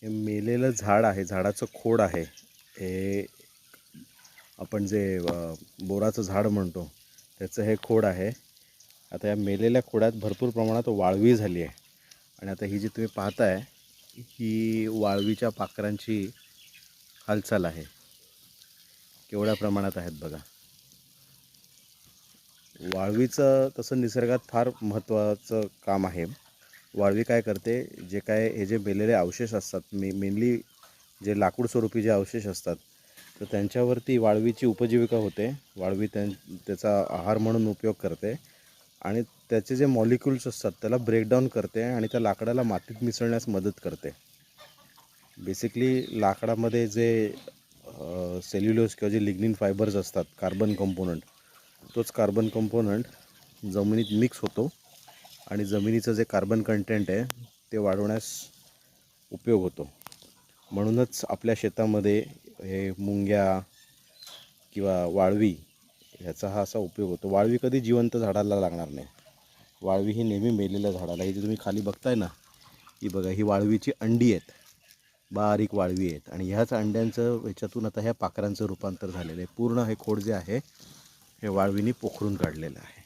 हे मेलेलं झाड आहे, झाडाचं खोड आहे. हे आपण जे बोराचं झाड म्हणतो त्याचं हे खोड आहे. आता या मेलेल्या खोडात भरपूर प्रमाणात वाळवी झाली आहे. आणि आता ही जी तुम्ही पाहताय ही वाळवीच्या पाखरांची हालचाल आहे. केवढ्या प्रमाणात आहेत बघा. वाळवीचं तसं निसर्गात फार महत्त्वाचं काम आहे. वाळवी काय करते, जे काय हे जे मेलेले अवशेष असतात, मेनली जे लाकूड स्वरूपी जे अवशेष असतात, तर त्यांच्यावरती वाळवीची उपजीविका होते. वाळवी त्याचा आहार म्हणून उपयोग करते आणि त्याचे जे मॉलिक्युल्स असतात त्याला ब्रेकडाऊन करते आणि त्या लाकडाला मातीत मिसळण्यास मदत करते. बेसिकली लाकडामध्ये जे सेल्युलोज किंवा जे लिग्निन फायबर्स असतात, कार्बन कंपोनंट, तोच कार्बन कंपोनंट जमिनीत मिक्स होतो आणि जमिनीचं जे कार्बन कंटेंट आहे ते वाढवण्यास उपयोग होतो. म्हणूनच आपल्या शेतामध्ये हे मुंग्या किंवा वाळवी ह्याचा हा असा उपयोग होतो. वाळवी कधी जिवंत झाडाला लागणार नाही. वाळवी ही नेहमी मेलेल्या झाडाला. ही जी तुम्ही खाली बघताय ना, ही बघा, ही वाळवीची अंडी आहेत, बारीक वाळवी आहेत आणि ह्याच अंड्यांचं ह्याच्यातून आता ह्या पाखरांचं रूपांतर झालेलं आहे. पूर्ण हे खोड जे आहे हे वाळवीने पोखरून काढलेलं आहे.